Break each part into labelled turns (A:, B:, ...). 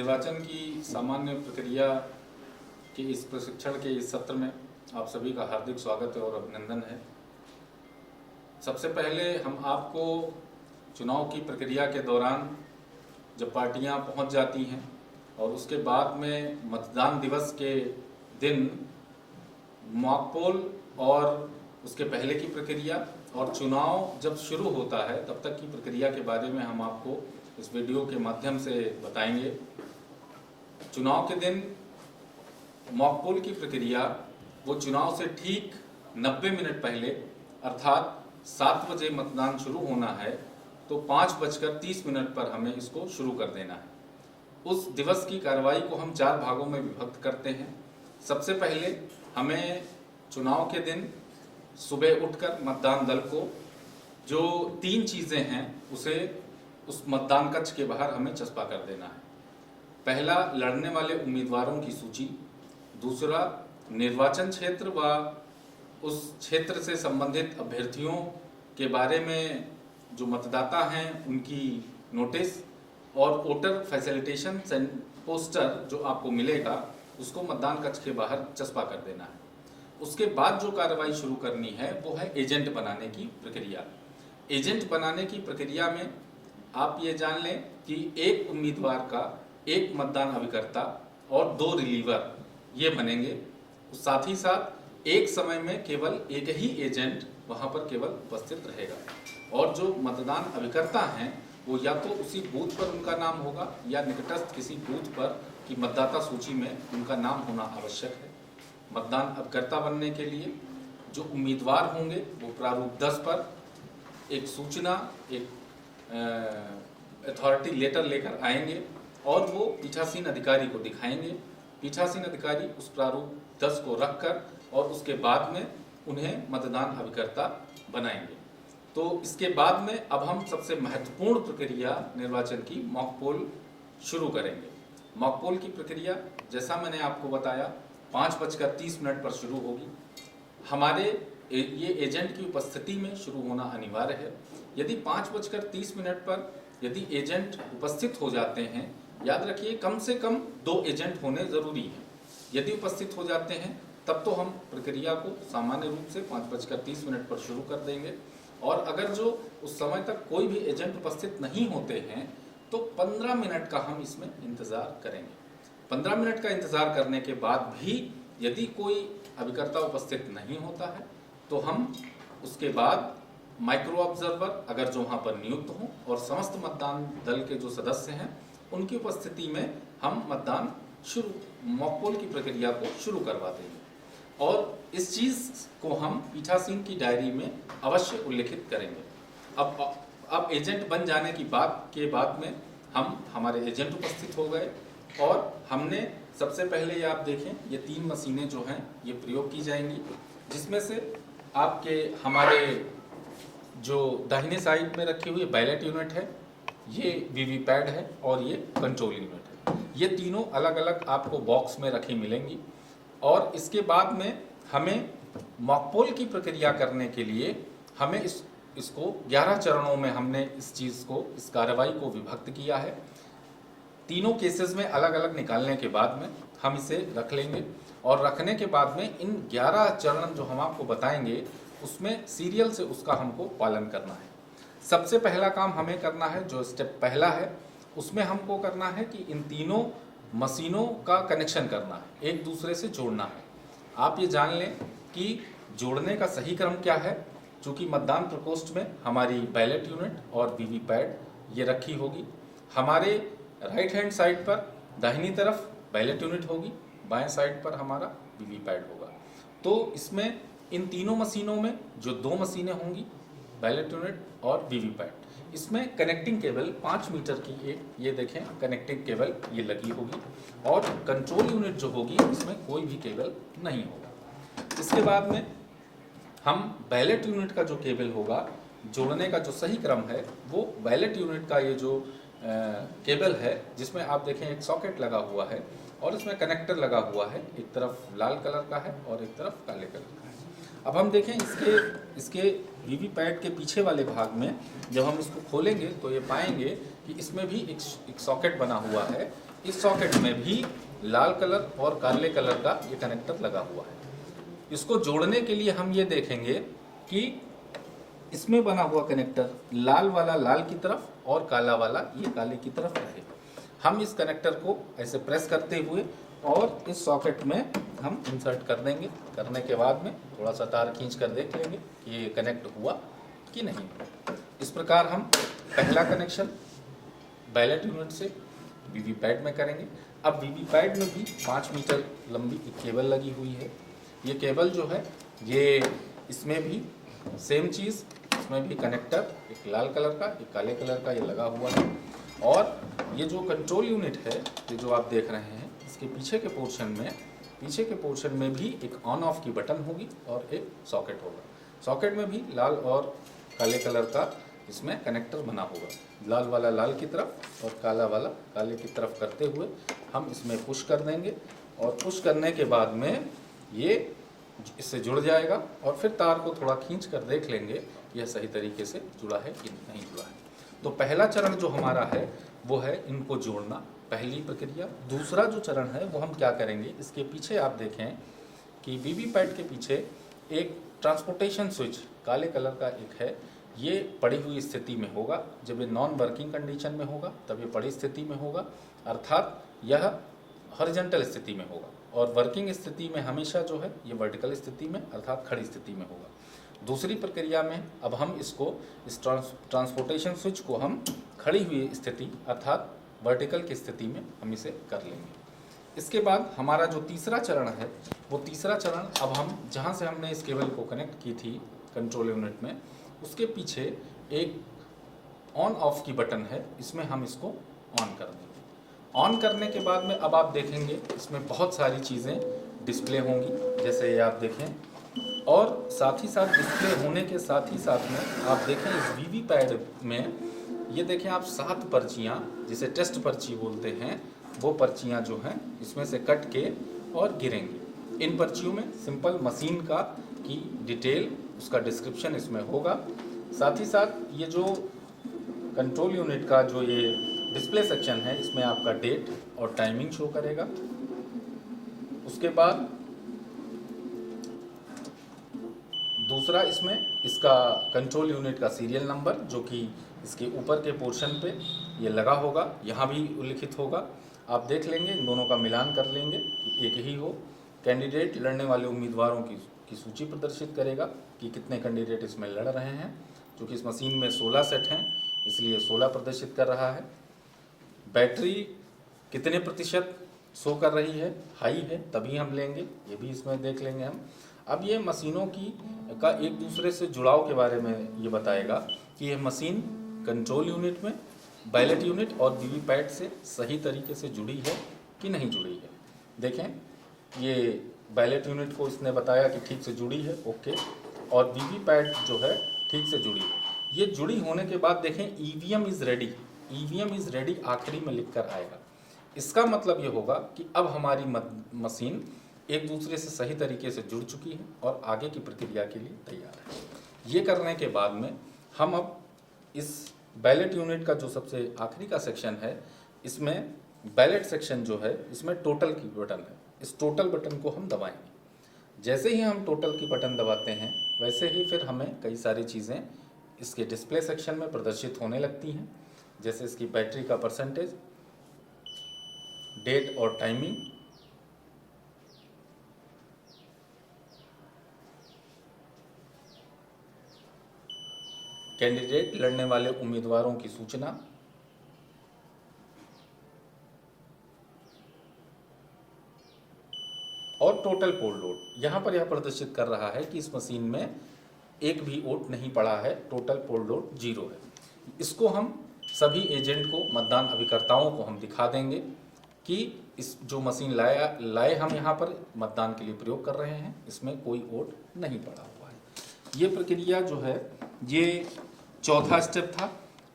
A: निर्वाचन की सामान्य प्रक्रिया के इस प्रशिक्षण के इस सत्र में आप सभी का हार्दिक स्वागत और अभिनंदन है। सबसे पहले हम आपको चुनाव की प्रक्रिया के दौरान जब पार्टियां पहुंच जाती हैं और उसके बाद में मतदान दिवस के दिन मॉक पोल और उसके पहले की प्रक्रिया और चुनाव जब शुरू होता है तब तक की प्रक्रिया के बारे में हम आपको इस वीडियो के माध्यम से बताएंगे। चुनाव के दिन मॉक पोल की प्रक्रिया वो चुनाव से ठीक 90 मिनट पहले अर्थात 7 बजे मतदान शुरू होना है तो 5:30 पर हमें इसको शुरू कर देना है। उस दिवस की कार्रवाई को हम 4 भागों में विभक्त करते हैं। सबसे पहले हमें चुनाव के दिन सुबह उठकर मतदान दल को जो 3 चीज़ें हैं उसे उस मतदान कक्ष के बाहर हमें चस्पा कर देना है। पहला, लड़ने वाले उम्मीदवारों की सूची। दूसरा, निर्वाचन क्षेत्र व उस क्षेत्र से संबंधित अभ्यर्थियों के बारे में जो मतदाता हैं उनकी नोटिस और वोटर फैसिलिटेशन पोस्टर जो आपको मिलेगा उसको मतदान कक्ष के बाहर चस्पा कर देना है। उसके बाद जो कार्रवाई शुरू करनी है वो है एजेंट बनाने की प्रक्रिया। एजेंट बनाने की प्रक्रिया में आप ये जान लें कि एक उम्मीदवार का एक मतदान अभिकर्ता और 2 रिलीवर ये बनेंगे। साथ ही साथ एक समय में केवल एक ही एजेंट वहाँ पर केवल उपस्थित रहेगा और जो मतदान अभिकर्ता हैं वो या तो उसी बूथ पर उनका नाम होगा या निकटस्थ किसी बूथ पर कि मतदाता सूची में उनका नाम होना आवश्यक है। मतदान अभिकर्ता बनने के लिए जो उम्मीदवार होंगे वो प्रारूप 10 पर एक सूचना एक अथॉरिटी लेटर लेकर आएंगे और वो पीठासीन अधिकारी को दिखाएंगे। पीठासीन अधिकारी उस प्रारूप 10 को रखकर और उसके बाद में उन्हें मतदान अभिकर्ता बनाएंगे। तो इसके बाद में अब हम सबसे महत्वपूर्ण प्रक्रिया निर्वाचन की मॉक पोल शुरू करेंगे। मॉक पोल की प्रक्रिया जैसा मैंने आपको बताया 5:30 पर शुरू होगी। हमारे ये एजेंट की उपस्थिति में शुरू होना अनिवार्य है। यदि 5:30 पर यदि एजेंट उपस्थित हो जाते हैं, याद रखिए कम से कम 2 एजेंट होने ज़रूरी हैं। यदि उपस्थित हो जाते हैं तब तो हम प्रक्रिया को सामान्य रूप से 5:30 पर शुरू कर देंगे और अगर जो उस समय तक कोई भी एजेंट उपस्थित नहीं होते हैं तो 15 मिनट का हम इसमें इंतज़ार करेंगे। 15 मिनट का इंतज़ार करने के बाद भी यदि कोई अभिकर्ता उपस्थित नहीं होता है तो हम उसके बाद माइक्रो ऑब्जर्वर अगर जो वहाँ पर नियुक्त हों और समस्त मतदान दल के जो सदस्य हैं उनकी उपस्थिति में हम मतदान मॉक पोल की प्रक्रिया को शुरू करवा देंगे और इस चीज़ को हम पीठासीन की डायरी में अवश्य उल्लिखित करेंगे। अब एजेंट बन जाने की बात के बाद में हमारे एजेंट उपस्थित हो गए और हमने सबसे पहले ये आप देखें ये 3 मशीनें जो हैं ये प्रयोग की जाएंगी, जिसमें से आपके हमारे जो दाहिने साइड में रखी हुई बैलेट यूनिट है, ये वीवीपैट है और ये कंट्रोल यूनिट है। ये तीनों अलग अलग आपको बॉक्स में रखी मिलेंगी और इसके बाद में हमें मॉक पोल की प्रक्रिया करने के लिए हमें इसको 11 चरणों में हमने इस कार्रवाई को विभक्त किया है। तीनों केसेस में अलग अलग निकालने के बाद में हम इसे रख लेंगे और रखने के बाद में इन 11 चरण जो हम आपको बताएंगे उसमें सीरियल से उसका हमको पालन करना है। सबसे पहला काम हमें करना है, जो स्टेप पहला है उसमें हमको करना है कि इन तीनों मशीनों का कनेक्शन करना है, एक दूसरे से जोड़ना है। आप ये जान लें कि जोड़ने का सही क्रम क्या है। चूँकि मतदान प्रकोष्ठ में हमारी बैलेट यूनिट और वीवीपैट ये रखी होगी। हमारे राइट हैंड साइड पर दाहिनी तरफ बैलेट यूनिट होगी, बाएं साइड पर हमारा वीवीपैट होगा। तो इसमें इन तीनों मशीनों में जो 2 मशीनें होंगी बैलेट यूनिट और वीवीपैट, इसमें कनेक्टिंग केबल 5 मीटर की एक ये देखें कनेक्टिंग केबल ये लगी होगी और कंट्रोल यूनिट जो होगी इसमें कोई भी केबल नहीं होगा। इसके बाद में हम बैलेट यूनिट का जो केबल होगा जोड़ने का जो सही क्रम है वो बैलेट यूनिट का ये जो केबल है जिसमें आप देखें एक सॉकेट लगा हुआ है और इसमें कनेक्टर लगा हुआ है, एक तरफ लाल कलर का है और एक तरफ काले कलर का है। अब हम देखें इसके वीवीपैट के पीछे वाले भाग में जब हम इसको खोलेंगे तो ये पाएंगे कि इसमें भी एक सॉकेट बना हुआ है इस सॉकेट में भी लाल कलर और काले कलर का ये कनेक्टर लगा हुआ है। इसको जोड़ने के लिए हम ये देखेंगे कि इसमें बना हुआ कनेक्टर लाल वाला लाल की तरफ और काला वाला ये काले की तरफ रहे। हम इस कनेक्टर को ऐसे प्रेस करते हुए और इस सॉकेट में हम इंसर्ट कर देंगे। करने के बाद में थोड़ा सा तार खींच कर देख लेंगे कि ये कनेक्ट हुआ कि नहीं। इस प्रकार हम पहला कनेक्शन बैलेट यूनिट से वीवीपैट में करेंगे। अब वीवीपैट में भी 5 मीटर लंबी एक केबल लगी हुई है। ये केबल जो है ये इसमें भी सेम चीज़, इसमें भी कनेक्टर एक लाल कलर का एक काले कलर का ये लगा हुआ है। और ये जो कंट्रोल यूनिट है ये जो आप देख रहे हैं, इसके पीछे के पोर्शन में भी एक ऑन ऑफ की बटन होगी और एक सॉकेट होगा। सॉकेट में भी लाल और काले कलर का इसमें कनेक्टर बना होगा। लाल वाला लाल की तरफ और काला वाला काले की तरफ करते हुए हम इसमें पुश कर देंगे और पुश करने के बाद में ये इससे जुड़ जाएगा और फिर तार को थोड़ा खींच कर देख लेंगे यह सही तरीके से जुड़ा है कि नहीं जुड़ा है। तो पहला चरण जो हमारा है वो है इनको जोड़ना, पहली प्रक्रिया। दूसरा जो चरण है वो हम क्या करेंगे, इसके पीछे आप देखें कि वीवीपैट के पीछे एक ट्रांसपोर्टेशन स्विच काले कलर का एक है। ये पड़ी हुई स्थिति में होगा। जब ये नॉन वर्किंग कंडीशन में होगा तब ये पड़ी स्थिति में होगा, अर्थात यह हॉरिजॉन्टल स्थिति में होगा। और वर्किंग स्थिति में हमेशा जो है ये वर्टिकल स्थिति में अर्थात खड़ी स्थिति में होगा। दूसरी प्रक्रिया में अब हम इसको इस ट्रांसपोर्टेशन स्विच को हम खड़ी हुई स्थिति अर्थात वर्टिकल की स्थिति में हम इसे कर लेंगे। इसके बाद हमारा जो तीसरा चरण है वो तीसरा चरण अब हम जहाँ से हमने इस केबल को कनेक्ट की थी कंट्रोल यूनिट में, उसके पीछे एक ऑन ऑफ की बटन है, इसमें हम इसको ऑन कर देंगे। ऑन करने के बाद में अब आप देखेंगे इसमें बहुत सारी चीज़ें डिस्प्ले होंगी, जैसे ये आप देखें। और साथ ही साथ डिस्प्ले होने के साथ ही साथ में आप देखें इस वीवीपैट में ये देखें आप 7 पर्चियाँ जिसे टेस्ट पर्ची बोलते हैं वो पर्चियाँ जो हैं इसमें से कट के और गिरेंगी। इन पर्चियों में सिंपल मशीन का की डिटेल उसका डिस्क्रिप्शन इसमें होगा। साथ ही साथ ये जो कंट्रोल यूनिट का जो ये डिस्प्ले सेक्शन है इसमें आपका डेट और टाइमिंग शो करेगा। उसके बाद दूसरा इसमें इसका कंट्रोल यूनिट का सीरियल नंबर जो कि इसके ऊपर के पोर्शन पे ये लगा होगा, यहाँ भी उल्लिखित होगा। आप देख लेंगे, इन दोनों का मिलान कर लेंगे कि एक ही हो। कैंडिडेट लड़ने वाले उम्मीदवारों की सूची प्रदर्शित करेगा कि कितने कैंडिडेट इसमें लड़ रहे हैं। क्योंकि इस मशीन में 16 सेट हैं इसलिए 16 प्रदर्शित कर रहा है। बैटरी कितने प्रतिशत शो कर रही है, हाई है तभी हम लेंगे, ये भी इसमें देख लेंगे हम। अब ये मशीनों का एक दूसरे से जुड़ाव के बारे में ये बताएगा कि यह मशीन कंट्रोल यूनिट में बैलेट यूनिट और वीवीपैट से सही तरीके से जुड़ी है कि नहीं जुड़ी है। देखें ये बैलेट यूनिट को इसने बताया कि ठीक से जुड़ी है, ओके, और वीवीपैट जो है ठीक से जुड़ी है। ये जुड़ी होने के बाद देखें EVM is ready, EVM is ready आखिरी में लिख कर आएगा। इसका मतलब ये होगा कि अब हमारी मशीन एक दूसरे से सही तरीके से जुड़ चुकी है और आगे की प्रक्रिया के लिए तैयार है। ये करने के बाद में हम अब इस बैलेट यूनिट का जो सबसे आखिरी का सेक्शन है इसमें बैलेट सेक्शन जो है इसमें टोटल की बटन है, इस टोटल बटन को हम दबाएंगे। जैसे ही हम टोटल की बटन दबाते हैं वैसे ही फिर हमें कई सारी चीज़ें इसके डिस्प्ले सेक्शन में प्रदर्शित होने लगती हैं, जैसे इसकी बैटरी का परसेंटेज, डेट और टाइमिंग, कैंडिडेट लड़ने वाले उम्मीदवारों की सूचना, और टोटल पोल लोड। यहाँ पर यह प्रदर्शित कर रहा है कि इस मशीन में एक भी वोट नहीं पड़ा है, टोटल पोल लोड 0 है। इसको हम सभी एजेंट को, मतदान अभिकर्ताओं को हम दिखा देंगे कि इस जो मशीन लाए हम यहाँ पर मतदान के लिए प्रयोग कर रहे हैं इसमें कोई वोट नहीं पड़ा हुआ है। ये प्रक्रिया जो है ये चौथा स्टेप था।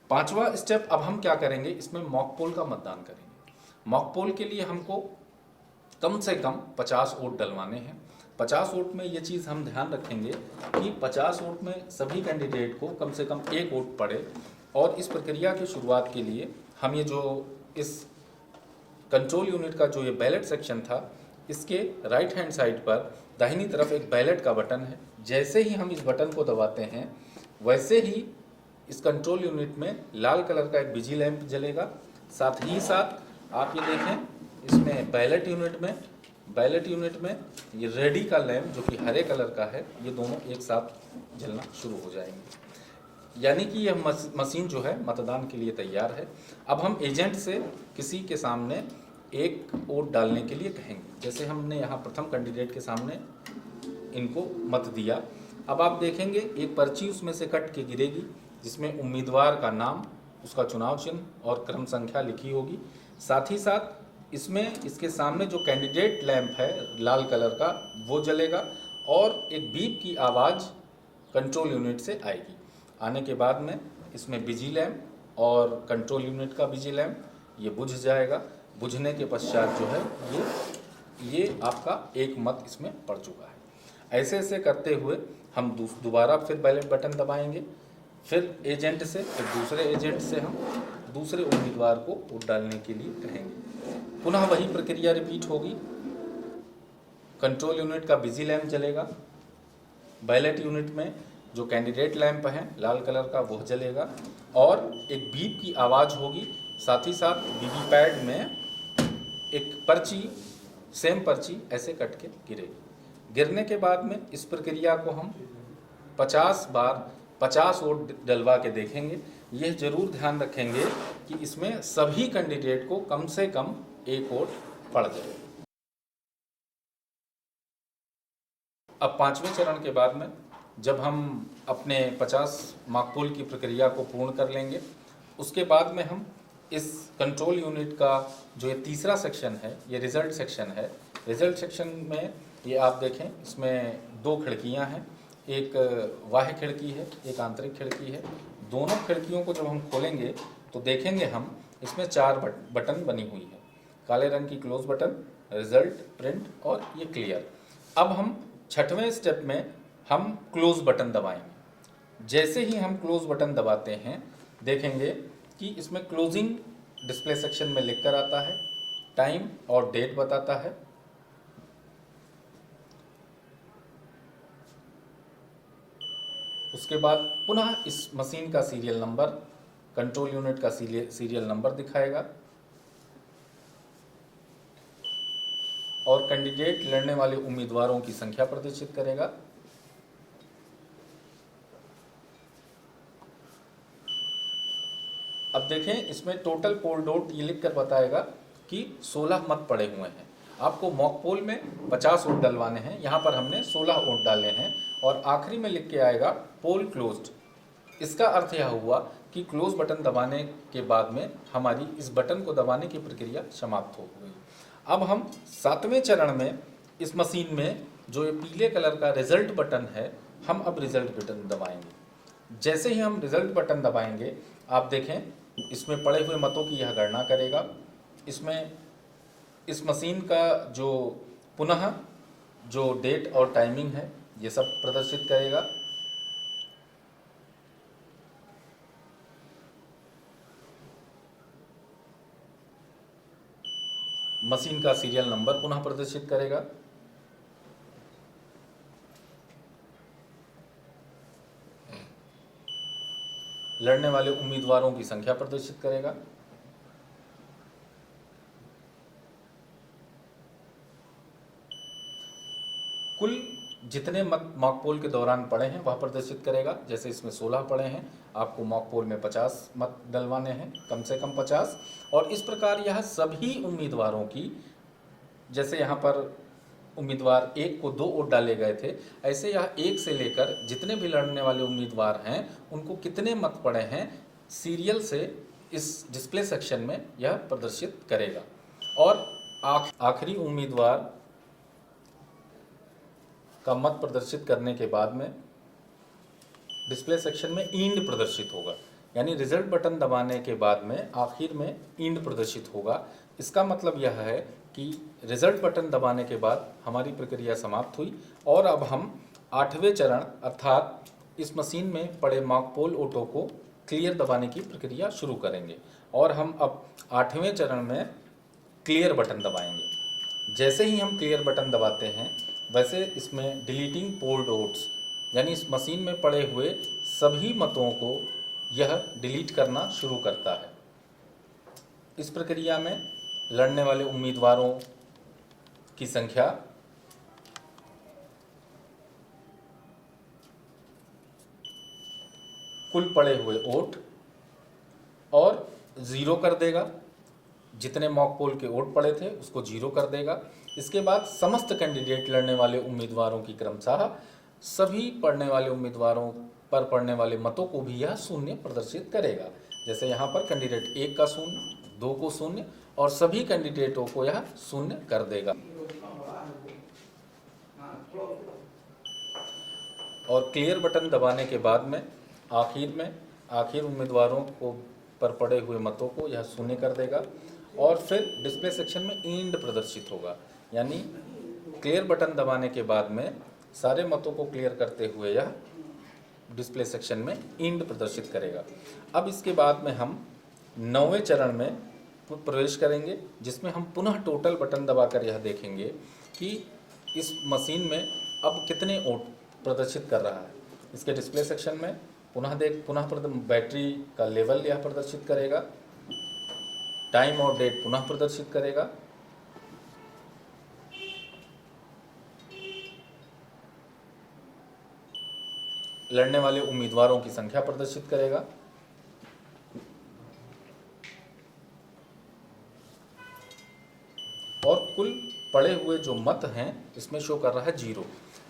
A: 5वां स्टेप अब हम क्या करेंगे, इसमें मॉक पोल का मतदान करेंगे। मॉक पोल के लिए हमको कम से कम 50 वोट डलवाने हैं। 50 वोट में ये चीज़ हम ध्यान रखेंगे कि 50 वोट में सभी कैंडिडेट को कम से कम 1 वोट पड़े। और इस प्रक्रिया की शुरुआत के लिए हम ये जो इस कंट्रोल यूनिट का जो ये बैलेट सेक्शन था, इसके राइट हैंड साइड पर दाहिनी तरफ एक बैलेट का बटन है। जैसे ही हम इस बटन को दबाते हैं वैसे ही इस कंट्रोल यूनिट में लाल कलर का एक बिजी लैंप जलेगा। साथ ही साथ आप ये देखें इसमें बैलेट यूनिट में ये रेडी का लैंप जो कि हरे कलर का है, ये दोनों एक साथ जलना शुरू हो जाएंगे। यानी कि यह मशीन जो है मतदान के लिए तैयार है। अब हम एजेंट से किसी के सामने एक वोट डालने के लिए कहेंगे। जैसे हमने यहाँ प्रथम कैंडिडेट के सामने इनको मत दिया। अब आप देखेंगे एक पर्ची उसमें से कट के गिरेगी जिसमें उम्मीदवार का नाम, उसका चुनाव चिन्ह और क्रम संख्या लिखी होगी। साथ ही साथ इसमें इसके सामने जो कैंडिडेट लैंप है लाल कलर का वो जलेगा और एक बीप की आवाज़ कंट्रोल यूनिट से आएगी। आने के बाद में इसमें बिजी लैंप और कंट्रोल यूनिट का बिजी लैंप ये बुझ जाएगा। बुझने के पश्चात जो है ये आपका एक मत इसमें पड़ चुका है। ऐसे ऐसे करते हुए हम दोबारा फिर बैलेट बटन दबाएंगे, फिर एजेंट से, फिर दूसरे एजेंट से हम दूसरे उम्मीदवार को वोट डालने के लिए कहेंगे। पुनः वही प्रक्रिया रिपीट होगी। कंट्रोल यूनिट का बिजी लैंप जलेगा, बैलेट यूनिट में जो कैंडिडेट लैंप है लाल कलर का वो जलेगा और एक बीप की आवाज़ होगी। साथ ही साथ वीवीपैट में एक पर्ची, सेम पर्ची ऐसे कट के गिरेगी। गिरने के बाद में इस प्रक्रिया को हम 50 बार 50 वोट डलवा के देखेंगे। यह जरूर ध्यान रखेंगे कि इसमें सभी कैंडिडेट को कम से कम एक वोट पड़ जाए। अब पांचवें चरण के बाद में जब हम अपने 50 माकपोल की प्रक्रिया को पूर्ण कर लेंगे, उसके बाद में हम इस कंट्रोल यूनिट का जो ये तीसरा सेक्शन है, ये रिज़ल्ट सेक्शन है। रिज़ल्ट सेक्शन में ये आप देखें इसमें 2 खिड़कियां हैं, एक बाह्य खिड़की है, एक आंतरिक खिड़की है। दोनों खिड़कियों को जब हम खोलेंगे तो देखेंगे हम इसमें 4 बटन बनी हुई है। काले रंग की क्लोज बटन, रिजल्ट, प्रिंट और ये क्लियर। अब हम 6वें स्टेप में हम क्लोज बटन दबाएंगे। जैसे ही हम क्लोज बटन दबाते हैं देखेंगे कि इसमें क्लोजिंग डिस्प्ले सेक्शन में लिख कर आता है, टाइम और डेट बताता है। उसके बाद पुनः इस मशीन का सीरियल नंबर, कंट्रोल यूनिट का सीरियल नंबर दिखाएगा और कैंडिडेट लड़ने वाले उम्मीदवारों की संख्या प्रदर्शित करेगा। अब देखें इसमें टोटल पोल डोट ये लिख कर बताएगा कि 16 मत पड़े हुए हैं। आपको मॉक पोल में 50 वोट डलवाने हैं, यहाँ पर हमने 16 वोट डाले हैं और आखिरी में लिख के आएगा पोल क्लोज्ड। इसका अर्थ यह हुआ कि क्लोज बटन दबाने के बाद में हमारी इस बटन को दबाने की प्रक्रिया समाप्त हो गई। अब हम 7वें चरण में इस मशीन में जो ये पीले कलर का रिजल्ट बटन है, हम अब रिजल्ट बटन दबाएंगे। जैसे ही हम रिजल्ट बटन दबाएंगे आप देखें इसमें पड़े हुए मतों की यह गणना करेगा। इसमें इस मशीन का जो पुनः जो डेट और टाइमिंग है ये सब प्रदर्शित करेगा। मशीन का सीरियल नंबर पुनः प्रदर्शित करेगा। लड़ने वाले उम्मीदवारों की संख्या प्रदर्शित करेगा। कुल जितने मत मॉक पोल के दौरान पड़े हैं वह प्रदर्शित करेगा। जैसे इसमें 16 पड़े हैं, आपको मॉक पोल में 50 मत डलवाने हैं, कम से कम 50। और इस प्रकार यह सभी उम्मीदवारों की, जैसे यहाँ पर उम्मीदवार 1 को 2 वोट डाले गए थे, ऐसे यह 1 से लेकर जितने भी लड़ने वाले उम्मीदवार हैं उनको कितने मत पड़े हैं सीरियल से इस डिस्प्ले सेक्शन में यह प्रदर्शित करेगा। और आखिरी उम्मीदवार का मत प्रदर्शित करने के बाद में डिस्प्ले सेक्शन में इंड प्रदर्शित होगा, यानी रिजल्ट बटन दबाने के बाद में आखिर में इंड प्रदर्शित होगा। इसका मतलब यह है कि रिजल्ट बटन दबाने के बाद हमारी प्रक्रिया समाप्त हुई और अब हम 8वें चरण अर्थात इस मशीन में पड़े मॉक पोल वोटों को क्लियर दबाने की प्रक्रिया शुरू करेंगे। और हम अब 8वें चरण में क्लियर बटन दबाएंगे। जैसे ही हम क्लियर बटन दबाते हैं वैसे इसमें डिलीटिंग पोल्ड वोट्स यानी इस मशीन में पड़े हुए सभी मतों को यह डिलीट करना शुरू करता है। इस प्रक्रिया में लड़ने वाले उम्मीदवारों की संख्या कुल पड़े हुए वोट और ज़ीरो कर देगा। जितने मॉक पोल के वोट पड़े थे उसको जीरो कर देगा। इसके बाद समस्त कैंडिडेट लड़ने वाले उम्मीदवारों की क्रमशः सभी पढ़ने वाले उम्मीदवारों पर पड़ने वाले मतों को भी यह शून्य प्रदर्शित करेगा। जैसे यहाँ पर कैंडिडेट 1 का शून्य, 2 को शून्य और सभी कैंडिडेटों को यह शून्य कर देगा। और क्लियर बटन दबाने के बाद में आखिर उम्मीदवारों को पर पड़े हुए मतों को यह शून्य कर देगा और फिर डिस्प्ले सेक्शन में इंड प्रदर्शित होगा। यानी क्लियर बटन दबाने के बाद में सारे मतों को क्लियर करते हुए यह डिस्प्ले सेक्शन में इंड प्रदर्शित करेगा। अब इसके बाद में हम 9वें चरण में प्रवेश करेंगे, जिसमें हम पुनः टोटल बटन दबाकर यह देखेंगे कि इस मशीन में अब कितने वोट प्रदर्शित कर रहा है। इसके डिस्प्ले सेक्शन में पुनः बैटरी का लेवल यह प्रदर्शित करेगा, टाइम और डेट पुनः प्रदर्शित करेगा, लड़ने वाले उम्मीदवारों की संख्या प्रदर्शित करेगा और कुल पड़े हुए जो मत हैं इसमें शो कर रहा है 0।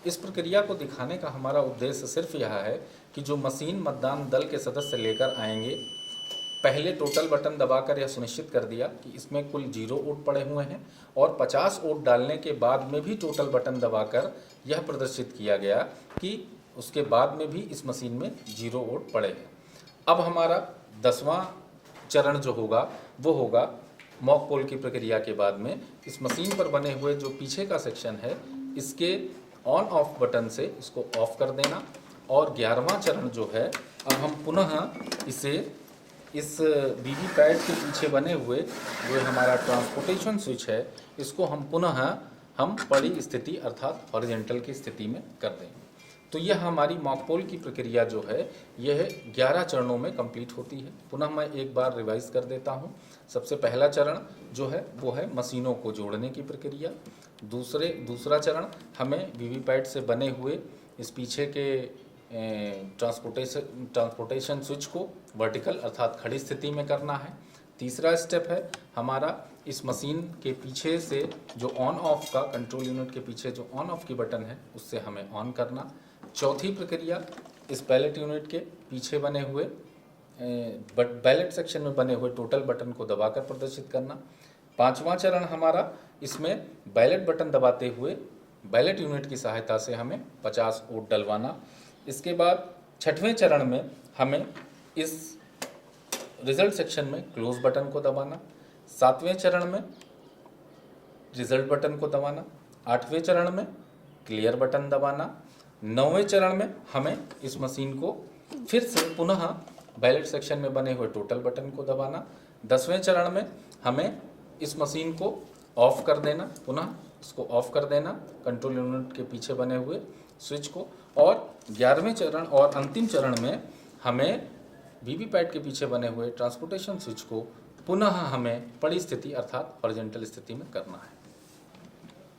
A: इस प्रक्रिया को दिखाने का हमारा उद्देश्य सिर्फ यह है कि जो मशीन मतदान दल के सदस्य लेकर आएंगे, पहले टोटल बटन दबाकर यह सुनिश्चित कर दिया कि इसमें कुल 0 वोट पड़े हुए हैं और 50 वोट डालने के बाद में भी टोटल बटन दबाकर यह प्रदर्शित किया गया कि उसके बाद में भी इस मशीन में 0 वोट पड़े हैं। अब हमारा 10वां चरण जो होगा वो होगा मॉक पोल की प्रक्रिया के बाद में इस मशीन पर बने हुए जो पीछे का सेक्शन है इसके ऑन ऑफ बटन से इसको ऑफ कर देना। और 11वां चरण जो है, अब हम पुनः इसे इस वीवीपैट के पीछे बने हुए जो हमारा ट्रांसपोर्टेशन स्विच है इसको हम पुनः पड़ी स्थिति अर्थात हॉरिजॉन्टल की स्थिति में कर देंगे। तो यह हमारी मॉक पोल की प्रक्रिया जो है यह 11 चरणों में कंप्लीट होती है। पुनः मैं एक बार रिवाइज कर देता हूँ। सबसे पहला चरण जो है वो है मशीनों को जोड़ने की प्रक्रिया। दूसरा चरण हमें वीवीपैट से बने हुए इस पीछे के ट्रांसपोर्टेशन स्विच को वर्टिकल अर्थात खड़ी स्थिति में करना है। तीसरा स्टेप है हमारा इस मशीन के पीछे से जो ऑन ऑफ का कंट्रोल यूनिट के पीछे जो ऑन ऑफ की बटन है उससे हमें ऑन करना। चौथी प्रक्रिया इस बैलेट यूनिट के पीछे बने हुए बैलेट सेक्शन में बने हुए टोटल बटन को दबाकर प्रदर्शित करना। 5वां चरण हमारा इसमें बैलेट बटन दबाते हुए बैलेट यूनिट की सहायता से हमें 50 वोट डलवाना। इसके बाद 6वें चरण में हमें इस रिजल्ट सेक्शन में क्लोज बटन को दबाना। 7वें चरण में रिजल्ट बटन को दबाना। 8वें चरण में क्लियर बटन दबाना। 9वें चरण में हमें इस मशीन को फिर से पुनः बैलेट सेक्शन में बने हुए टोटल बटन को दबाना। 10वें चरण में हमें इस मशीन को ऑफ कर देना, पुनः इसको ऑफ कर देना कंट्रोल यूनिट के पीछे बने हुए स्विच को। और 11वें चरण और अंतिम चरण में हमें वीवीपैट के पीछे बने हुए ट्रांसपोर्टेशन स्विच को पुनः हमें पड़ी स्थिति अर्थात हॉरिजॉन्टल स्थिति में करना है।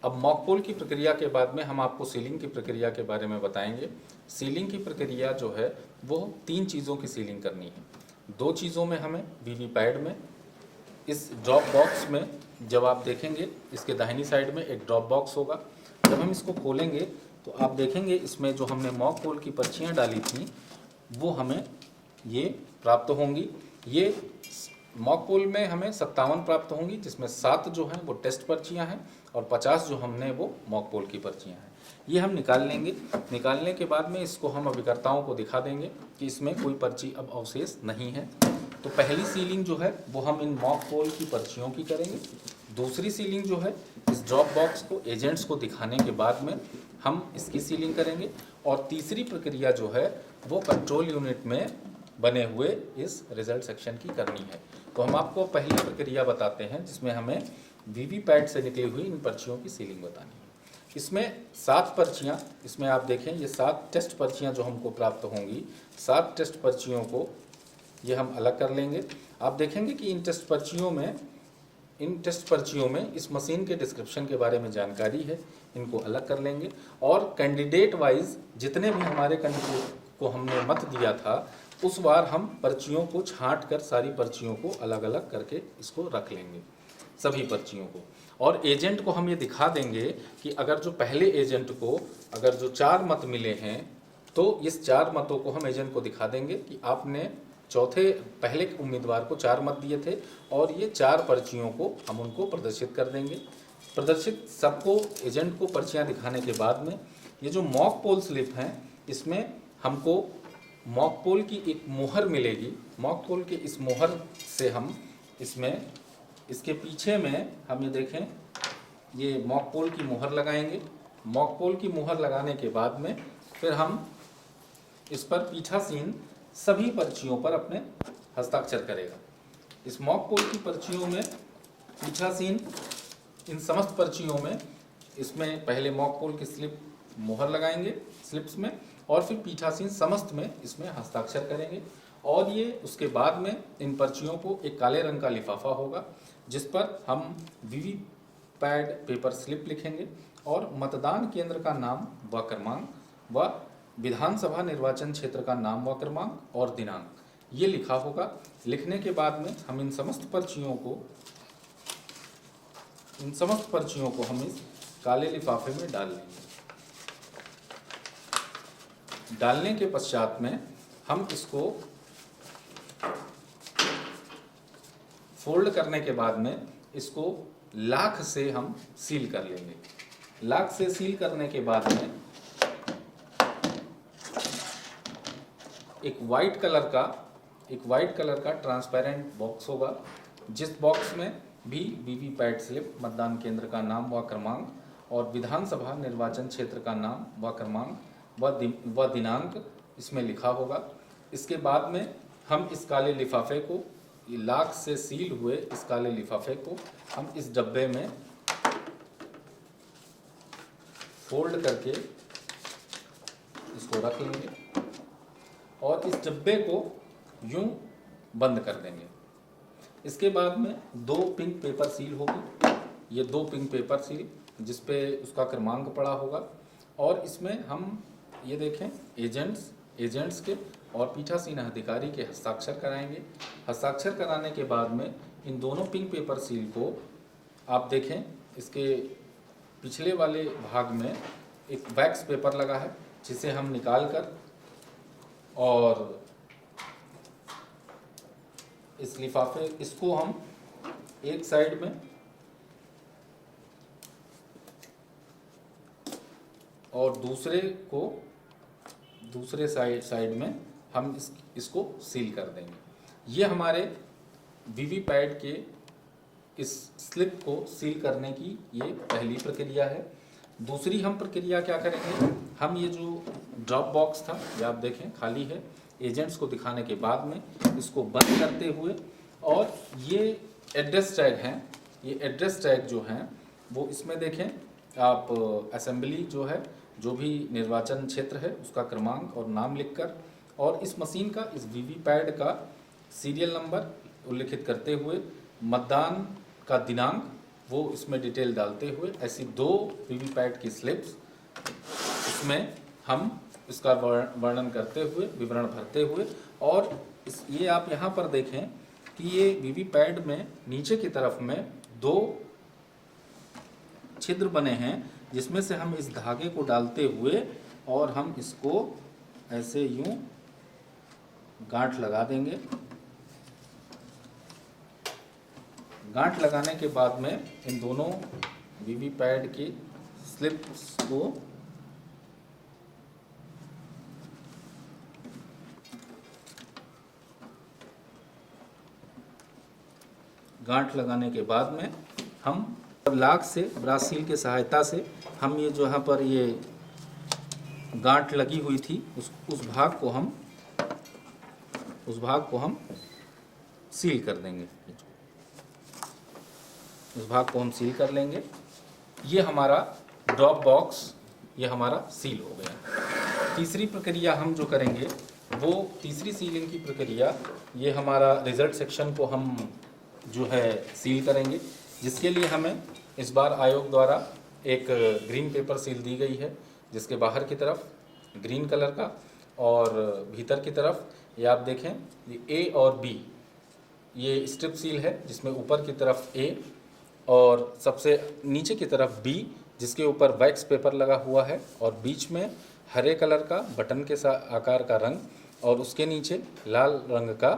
A: अब मॉक पोल की प्रक्रिया के बाद में हम आपको सीलिंग की प्रक्रिया के बारे में बताएंगे। सीलिंग की प्रक्रिया जो है वो 3 चीज़ों की सीलिंग करनी है। 2 चीज़ों में हमें वीवीपैट में इस ड्रॉप बॉक्स में जब आप देखेंगे इसके दाहिनी साइड में एक ड्रॉप बॉक्स होगा। जब हम इसको खोलेंगे तो आप देखेंगे इसमें जो हमने मॉक पोल की पर्चियाँ डाली थी वो हमें ये प्राप्त होंगी। ये मॉक पोल में हमें 57 प्राप्त होंगी, जिसमें 7 जो हैं वो टेस्ट पर्चियां हैं और 50 जो हमने वो मॉक पोल की पर्चियां हैं। ये हम निकाल लेंगे। निकालने के बाद में इसको हम अभिकर्ताओं को दिखा देंगे कि इसमें कोई पर्ची अब अवशेष नहीं है। तो पहली सीलिंग जो है वो हम इन मॉक पोल की पर्चियों की करेंगे। दूसरी सीलिंग जो है इस ड्रॉप बॉक्स को एजेंट्स को दिखाने के बाद में हम इसकी सीलिंग करेंगे। और तीसरी प्रक्रिया जो है वो कंट्रोल यूनिट में बने हुए इस रिजल्ट सेक्शन की करनी है। तो हम आपको पहली प्रक्रिया बताते हैं जिसमें हमें वीवीपैट से निकली हुई इन पर्चियों की सीलिंग बतानी है। इसमें 7 पर्चियाँ, इसमें आप देखें ये 7 टेस्ट पर्चियाँ जो हमको प्राप्त होंगी, 7 टेस्ट पर्चियों को ये हम अलग कर लेंगे। आप देखेंगे कि इन टेस्ट पर्चियों में इस मशीन के डिस्क्रिप्शन के बारे में जानकारी है, इनको अलग कर लेंगे और कैंडिडेट वाइज जितने भी हमारे कैंडिडेट को हमने मत दिया था उस बार हम पर्चियों को छांट कर सारी पर्चियों को अलग अलग करके इसको रख लेंगे, सभी पर्चियों को। और एजेंट को हम ये दिखा देंगे कि अगर जो पहले एजेंट को अगर जो 4 मत मिले हैं तो इस 4 मतों को हम एजेंट को दिखा देंगे कि आपने पहले उम्मीदवार को 4 मत दिए थे और ये 4 पर्चियों को हम उनको प्रदर्शित कर देंगे। प्रदर्शित सबको एजेंट को पर्चियां दिखाने के बाद में ये जो मॉक पोल स्लिप हैं इसमें हमको मॉक पोल की एक मोहर मिलेगी। मॉक पोल के इस मोहर से हम इसमें इसके पीछे में हम ये देखें ये मॉक पोल की मोहर लगाएंगे। मॉक पोल की मोहर लगाने के बाद में फिर हम इस पर पीठासीन सभी पर्चियों पर अपने हस्ताक्षर करेगा। इस मॉक पोल की पर्चियों में पीठासीन इन समस्त पर्चियों में इसमें पहले मॉक पोल की स्लिप मोहर लगाएंगे स्लिप्स में और फिर पीठासीन समस्त में इसमें हस्ताक्षर करेंगे। और ये उसके बाद में इन पर्चियों को एक काले रंग का लिफाफा होगा जिस पर हम वीवीपैट पेपर स्लिप लिखेंगे और मतदान केंद्र का नाम व क्रमांक व विधानसभा निर्वाचन क्षेत्र का नाम व क्रमांक और दिनांक ये लिखा होगा। लिखने के बाद में हम इन समस्त पर्चियों को हम इस काले लिफाफे में डाल लेंगे। डालने के पश्चात में हम इसको फोल्ड करने के बाद में इसको लाख से हम सील कर लेंगे। लाख से सील करने के बाद में एक वाइट कलर का ट्रांसपेरेंट बॉक्स होगा जिस बॉक्स में भी वीवीपैट स्लिप मतदान केंद्र का नाम व क्रमांक और विधानसभा निर्वाचन क्षेत्र का नाम व क्रमांक व दिनांक इसमें लिखा होगा। इसके बाद में हम इस काले लिफाफे को लाख से सील हुए इस काले लिफाफे को हम इस डब्बे में फोल्ड करके इसको रख लेंगे और इस डब्बे को यूं बंद कर देंगे। इसके बाद में 2 पिंक पेपर सील होगी। ये 2 पिंक पेपर सील जिस पे उसका क्रमांक पड़ा होगा और इसमें हम ये देखें एजेंट्स के और पीठासीन अधिकारी के हस्ताक्षर कराएंगे। हस्ताक्षर कराने के बाद में इन दोनों पिंक पेपर सील को आप देखें इसके पिछले वाले भाग में एक वैक्स पेपर लगा है जिसे हम निकाल कर और इस लिफाफे इसको हम एक साइड में और दूसरे साइड में हम इसको सील कर देंगे। ये हमारे वीवीपैट के इस स्लिप को सील करने की ये पहली प्रक्रिया है। दूसरी हम प्रक्रिया क्या करेंगे, हम ये जो ड्रॉप बॉक्स था ये आप देखें खाली है, एजेंट्स को दिखाने के बाद में इसको बंद करते हुए और ये एड्रेस टैग हैं, ये एड्रेस टैग जो हैं वो इसमें देखें आप असेंबली जो है जो भी निर्वाचन क्षेत्र है उसका क्रमांक और नाम लिखकर और इस मशीन का इस वीवीपैट का सीरियल नंबर उल्लिखित करते हुए मतदान का दिनांक वो इसमें डिटेल डालते हुए ऐसी 2 वीवीपैट की स्लिप्स इसमें हम इसका वर्णन करते हुए विवरण भरते हुए और ये आप यहाँ पर देखें कि ये वीवीपैट में नीचे की तरफ में 2 छिद्र बने हैं जिसमें से हम इस धागे को डालते हुए और हम इसको ऐसे यूं गांठ लगा देंगे। गांठ लगाने के बाद में इन दोनों वीवीपैट की स्लिप्स को गांठ लगाने के बाद में हम लाख से ब्रास सील की सहायता से हम ये जो यहाँ पर ये गांठ लगी हुई थी उस भाग को हम सील कर देंगे। इस भाग को हम सील कर लेंगे। ये हमारा ड्रॉप बॉक्स ये हमारा सील हो गया। तीसरी प्रक्रिया हम जो करेंगे वो तीसरी सीलिंग की प्रक्रिया, ये हमारा रिजल्ट सेक्शन को हम जो है सील करेंगे, जिसके लिए हमें इस बार आयोग द्वारा एक ग्रीन पेपर सील दी गई है, जिसके बाहर की तरफ ग्रीन कलर का और भीतर की तरफ ये आप देखें ये ए और बी ये स्ट्रिप सील है, जिसमें ऊपर की तरफ ए और सबसे नीचे की तरफ बी, जिसके ऊपर वैक्स पेपर लगा हुआ है और बीच में हरे कलर का बटन के आकार का रंग और उसके नीचे लाल रंग का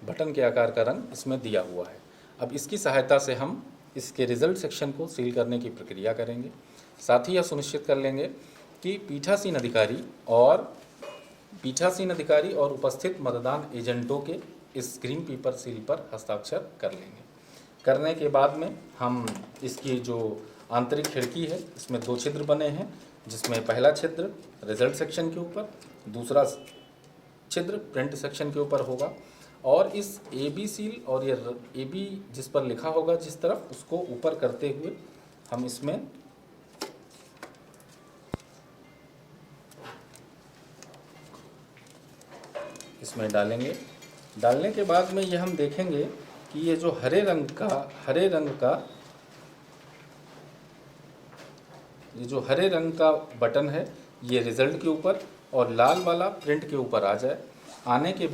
A: बटन के आकार का रंग इसमें दिया हुआ है। अब इसकी सहायता से हम इसके रिजल्ट सेक्शन को सील करने की प्रक्रिया करेंगे। साथ ही यह सुनिश्चित कर लेंगे कि पीठासीन अधिकारी और उपस्थित मतदान एजेंटों के इस ग्रीन पेपर सील पर हस्ताक्षर कर लेंगे। करने के बाद में हम इसकी जो आंतरिक खिड़की है इसमें 2 छिद्र बने हैं, जिसमें पहला छिद्र रिजल्ट सेक्शन के ऊपर, दूसरा छिद्र प्रिंट सेक्शन के ऊपर होगा और इस ए बी सील और ये ए बी जिस पर लिखा होगा जिस तरफ, उसको ऊपर करते हुए हम इसमें डालेंगे। डालने के बाद में ये हम देखेंगे कि ये जो हरे रंग का बटन है ये रिजल्ट के ऊपर और लाल वाला प्रिंट के ऊपर आ जाए। आने के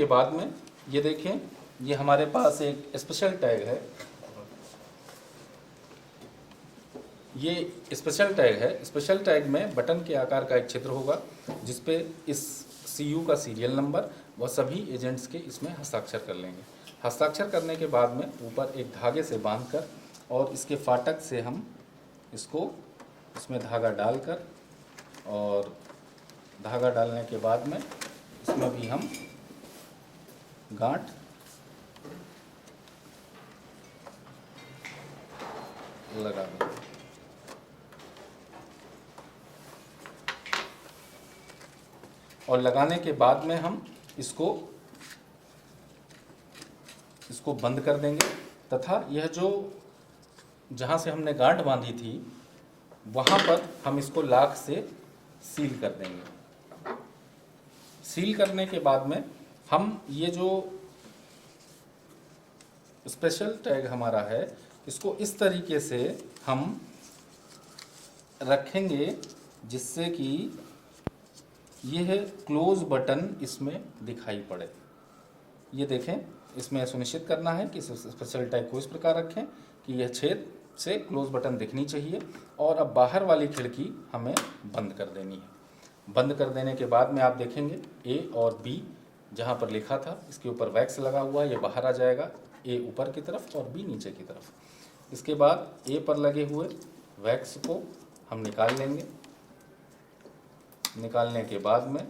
A: बाद में ये देखें, ये हमारे पास एक स्पेशल टैग है। ये स्पेशल टैग में बटन के आकार का एक छिद्र होगा, जिस पे इस CU का सीरियल नंबर व सभी एजेंट्स के इसमें हस्ताक्षर कर लेंगे। हस्ताक्षर करने के बाद में ऊपर एक धागे से बांधकर और इसके फाटक से हम इसमें धागा डालकर और धागा डालने के बाद में इसमें भी हम गांठ लगा देंगे। और लगाने के बाद में हम इसको बंद कर देंगे तथा यह जो जहाँ से हमने गांठ बांधी थी वहाँ पर हम इसको लाख से सील कर देंगे। सील करने के बाद में हम ये जो स्पेशल टैग हमारा है इसको इस तरीके से हम रखेंगे जिससे कि यह क्लोज बटन इसमें दिखाई पड़े। ये देखें, इसमें सुनिश्चित करना है कि स्पेशल टैग को इस प्रकार रखें कि यह छेद से क्लोज बटन दिखनी चाहिए। और अब बाहर वाली खिड़की हमें बंद कर देनी है। बंद कर देने के बाद में आप देखेंगे ए और बी जहाँ पर लिखा था इसके ऊपर वैक्स लगा हुआ है, ये बाहर आ जाएगा, ए ऊपर की तरफ और बी नीचे की तरफ। इसके बाद ए पर लगे हुए वैक्स को हम निकाल लेंगे। निकालने के बाद में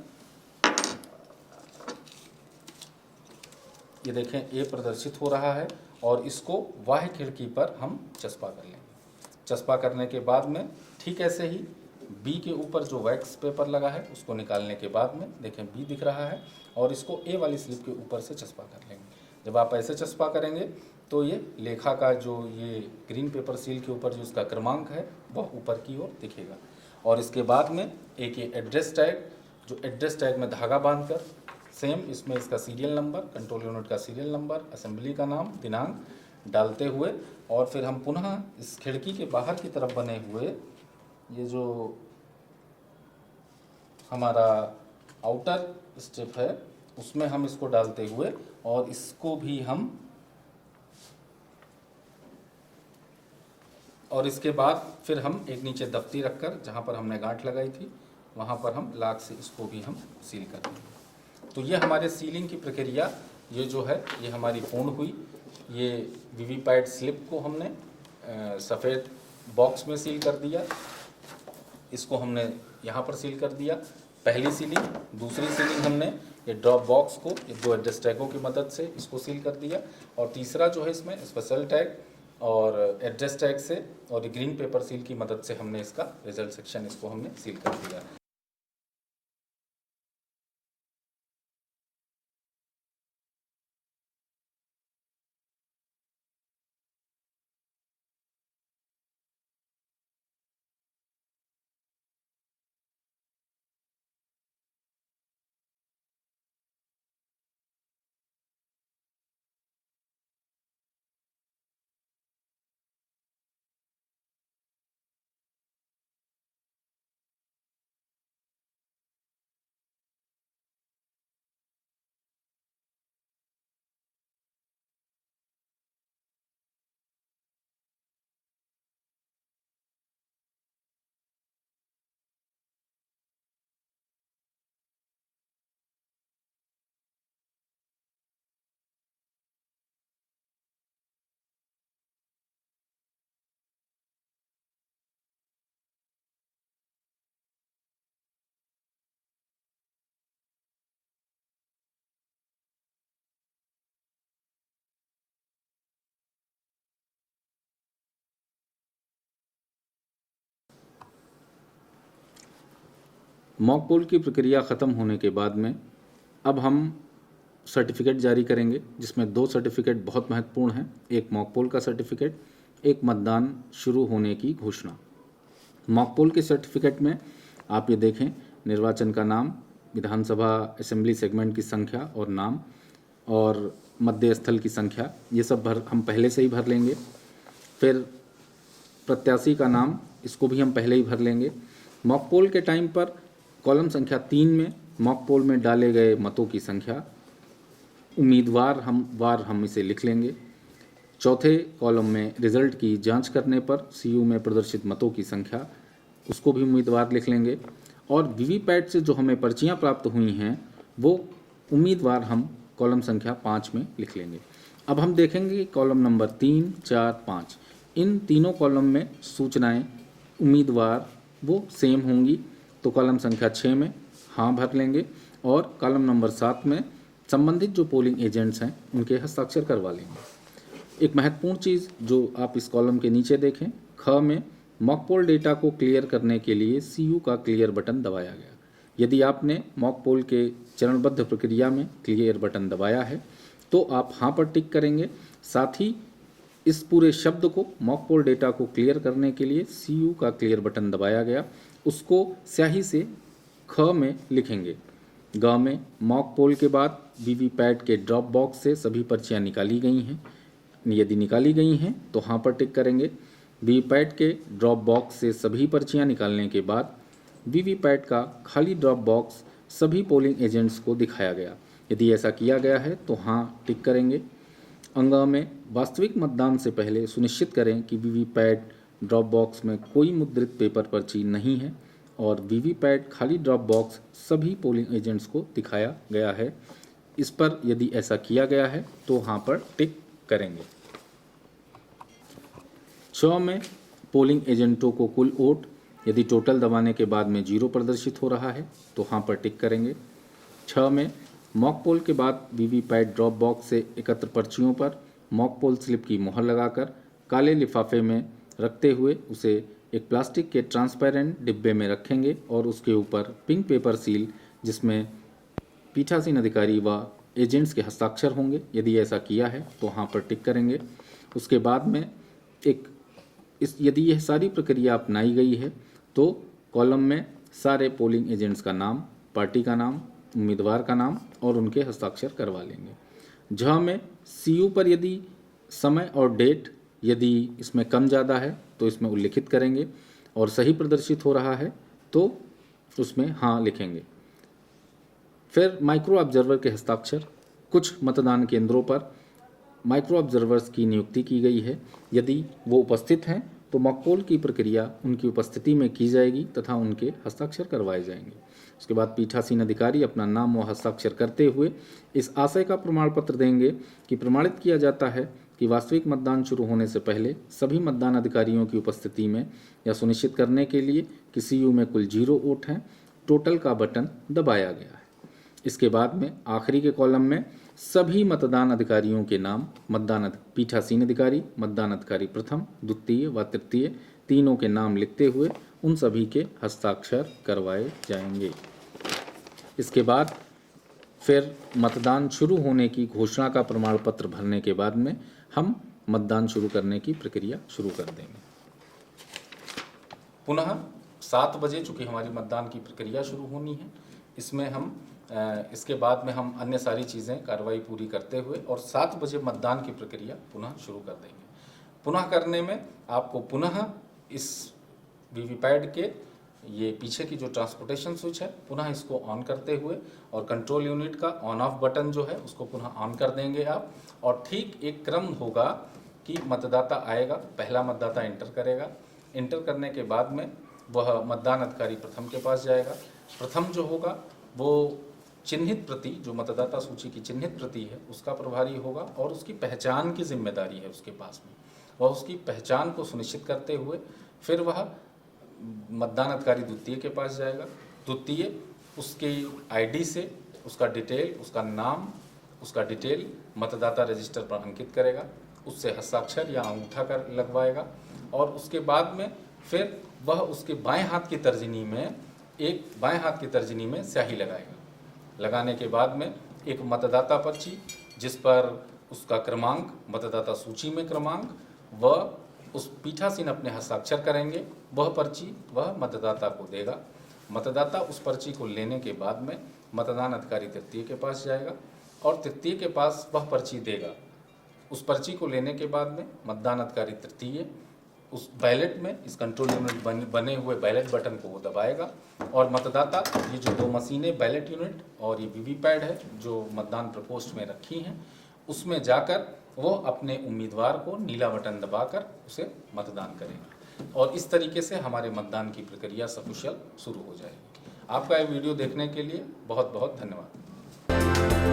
A: ये देखें ए प्रदर्शित हो रहा है और इसको बाह्य खिड़की पर हम चस्पा कर लेंगे। चस्पा करने के बाद में ठीक ऐसे ही बी के ऊपर जो वैक्स पेपर लगा है उसको निकालने के बाद में देखें बी दिख रहा है और इसको ए वाली स्लिप के ऊपर से चस्पा कर लेंगे। जब आप ऐसे चस्पा करेंगे तो ये लेखा का जो ये ग्रीन पेपर सील के ऊपर जो उसका क्रमांक है वह ऊपर की ओर दिखेगा। और इसके बाद में एक ये एड्रेस टैग में धागा बांधकर सेम इसमें इसका सीरियल नंबर, कंट्रोल यूनिट का सीरियल नंबर, असेंबली का नाम, दिनांक डालते हुए और फिर हम पुनः इस खिड़की के बाहर की तरफ बने हुए ये जो हमारा आउटर स्ट्रिप है उसमें हम इसको डालते हुए और इसको भी हम और इसके बाद फिर हम एक नीचे दफ्ती रखकर जहाँ पर हमने गांठ लगाई थी वहाँ पर हम लाख से इसको भी हम सील कर देंगे। तो ये हमारे सीलिंग की प्रक्रिया ये जो है ये हमारी पूर्ण हुई। ये वीवीपैट स्लिप को हमने सफ़ेद बॉक्स में सील कर दिया, इसको हमने यहाँ पर सील कर दिया पहली सीलिंग। दूसरी सीलिंग हमने ये ड्रॉप बॉक्स को ये 2 एड्रेस टैगों की मदद से इसको सील कर दिया और तीसरा जो है इसमें स्पेशल टैग और एड्रेस टैग से और ग्रीन पेपर सील की मदद से हमने इसका रिजल्ट सेक्शन इसको हमने सील कर दिया। मॉक पोल की प्रक्रिया ख़त्म होने के बाद में अब हम सर्टिफिकेट जारी करेंगे, जिसमें 2 सर्टिफिकेट बहुत महत्वपूर्ण हैं। एक मॉक पोल का सर्टिफिकेट, एक मतदान शुरू होने की घोषणा। मॉक पोल के सर्टिफिकेट में आप ये देखें, निर्वाचन का नाम, विधानसभा असेंबली सेगमेंट की संख्या और नाम, और मध्य स्थल की संख्या, ये सब हम पहले से ही भर लेंगे। फिर प्रत्याशी का नाम, इसको भी हम पहले ही भर लेंगे। मॉक पोल के टाइम पर कॉलम संख्या 3 में मॉक पोल में डाले गए मतों की संख्या, उम्मीदवार हम इसे लिख लेंगे। चौथे कॉलम में रिजल्ट की जांच करने पर सीयू में प्रदर्शित मतों की संख्या, उसको भी उम्मीदवार लिख लेंगे। और वीवीपैट से जो हमें पर्चियां प्राप्त हुई हैं वो उम्मीदवार हम कॉलम संख्या 5 में लिख लेंगे। अब हम देखेंगे कॉलम नंबर 3, 4, 5, इन तीनों कॉलम में सूचनाएं उम्मीदवार वो सेम होंगी, तो कॉलम संख्या 6 में हाँ भर लेंगे और कॉलम नंबर 7 में संबंधित जो पोलिंग एजेंट्स हैं उनके हस्ताक्षर करवा लेंगे। एक महत्वपूर्ण चीज़ जो आप इस कॉलम के नीचे देखें, ख में मॉक पोल डेटा को क्लियर करने के लिए सीयू का क्लियर बटन दबाया गया। यदि आपने मॉक पोल के चरणबद्ध प्रक्रिया में क्लियर बटन दबाया है तो आप हाँ पर टिक करेंगे। साथ ही इस पूरे शब्द को, मॉक पोल डेटा को क्लियर करने के लिए सीयू का क्लियर बटन दबाया गया, उसको स्याही से ख में लिखेंगे। ग में मॉक पोल के बाद वीवीपैट के ड्रॉप बॉक्स से सभी पर्चियां निकाली गई हैं, यदि निकाली गई हैं तो हाँ पर टिक करेंगे। वीवीपैट के ड्रॉप बॉक्स से सभी पर्चियां निकालने के बाद वीवीपैट का खाली ड्रॉप बॉक्स सभी पोलिंग एजेंट्स को दिखाया गया, यदि ऐसा किया गया है तो हाँ टिक करेंगे। अंग में वास्तविक मतदान से पहले सुनिश्चित करें कि वीवीपैट ड्रॉप बॉक्स में कोई मुद्रित पेपर पर्ची नहीं है और वीवीपैट खाली ड्रॉप बॉक्स सभी पोलिंग एजेंट्स को दिखाया गया है। इस पर यदि ऐसा किया गया है तो हाँ पर टिक करेंगे। 6 में पोलिंग एजेंटों को कुल वोट, यदि टोटल दबाने के बाद में 0 प्रदर्शित हो रहा है तो हाँ पर टिक करेंगे। 6 में मॉक पोल के बाद वीवीपैट ड्रॉप बॉक्स से एकत्र पर्चियों पर मॉक पोल स्लिप की मोहर लगाकर काले लिफाफे में रखते हुए उसे एक प्लास्टिक के ट्रांसपेरेंट डिब्बे में रखेंगे और उसके ऊपर पिंक पेपर सील, जिसमें पीठासीन अधिकारी व एजेंट्स के हस्ताक्षर होंगे, यदि ऐसा किया है तो हाँ पर टिक करेंगे। उसके बाद में यदि यह सारी प्रक्रिया अपनाई गई है तो कॉलम में सारे पोलिंग एजेंट्स का नाम, पार्टी का नाम, उम्मीदवार का नाम और उनके हस्ताक्षर करवा लेंगे। झ में सीयू पर यदि समय और डेट यदि इसमें कम ज़्यादा है तो इसमें उल्लिखित करेंगे और सही प्रदर्शित हो रहा है तो उसमें हाँ लिखेंगे। फिर माइक्रो ऑब्जर्वर के हस्ताक्षर, कुछ मतदान केंद्रों पर माइक्रो ऑब्जर्वर्स की नियुक्ति की गई है, यदि वो उपस्थित हैं तो मॉक पोल की प्रक्रिया उनकी उपस्थिति में की जाएगी तथा उनके हस्ताक्षर करवाए जाएंगे। उसके बाद पीठासीन अधिकारी अपना नाम व हस्ताक्षर करते हुए इस आशय का प्रमाण पत्र देंगे कि प्रमाणित किया जाता है कि वास्तविक मतदान शुरू होने से पहले सभी मतदान अधिकारियों की उपस्थिति में यह सुनिश्चित करने के लिए कि सीयू में कुल 0 वोट हैं, टोटल का बटन दबाया गया है। इसके बाद में आखिरी के कॉलम में सभी मतदान अधिकारियों के नाम, पीठासीन अधिकारी, मतदान अधिकारी प्रथम, द्वितीय व तृतीय, तीनों के नाम लिखते हुए उन सभी के हस्ताक्षर करवाए जाएंगे। इसके बाद फिर मतदान शुरू होने की घोषणा का प्रमाण पत्र भरने के बाद में हम मतदान शुरू करने की प्रक्रिया शुरू कर देंगे। पुनः 7 बजे चूँकि हमारी मतदान की प्रक्रिया शुरू होनी है, इसमें हम इसके बाद में हम अन्य सारी चीज़ें कार्रवाई पूरी करते हुए और 7 बजे मतदान की प्रक्रिया पुनः शुरू कर देंगे। पुनः करने में आपको पुनः इस वीवीपैट के ये पीछे की जो ट्रांसपोर्टेशन स्विच है, पुनः इसको ऑन करते हुए और कंट्रोल यूनिट का ऑन ऑफ बटन जो है उसको पुनः ऑन कर देंगे आप। और ठीक एक क्रम होगा कि मतदाता आएगा, पहला मतदाता इंटर करेगा, इंटर करने के बाद में वह मतदान अधिकारी प्रथम के पास जाएगा। प्रथम जो होगा वो चिन्हित प्रति, जो मतदाता सूची की चिन्हित प्रति है उसका प्रभारी होगा और उसकी पहचान की जिम्मेदारी है उसके पास में, वह उसकी पहचान को सुनिश्चित करते हुए फिर वह मतदान अधिकारी द्वितीय के पास जाएगा। द्वितीय उसके आईडी से उसका डिटेल, उसका नाम, उसका डिटेल मतदाता रजिस्टर पर अंकित करेगा, उससे हस्ताक्षर या अंगूठा कर लगवाएगा और उसके बाद में फिर वह उसके बाएं हाथ की तर्जनी में एक बाएं हाथ की तर्जनी में स्याही लगाएगा। लगाने के बाद में एक मतदाता पर्ची जिस पर उसका क्रमांक, मतदाता सूची में क्रमांक व उस पीठासीन अपने हस्ताक्षर करेंगे, वह पर्ची वह मतदाता को देगा। मतदाता उस पर्ची को लेने के बाद में मतदान अधिकारी तृतीय के पास जाएगा और तृतीय के पास वह पर्ची देगा। उस पर्ची को लेने के बाद में मतदान अधिकारी तृतीय उस बैलेट में, इस कंट्रोल यूनिट बने हुए बैलेट बटन को वो दबाएगा और मतदाता, ये जो दो मशीनें बैलेट यूनिट और ये वीवीपैट है जो मतदान प्रकोष्ठ में रखी हैं, उसमें जाकर वो अपने उम्मीदवार को नीला बटन दबाकर उसे मतदान करेंगे और इस तरीके से हमारे मतदान की प्रक्रिया सकुशल शुरू हो जाएगी। आपका ये वीडियो देखने के लिए बहुत बहुत धन्यवाद।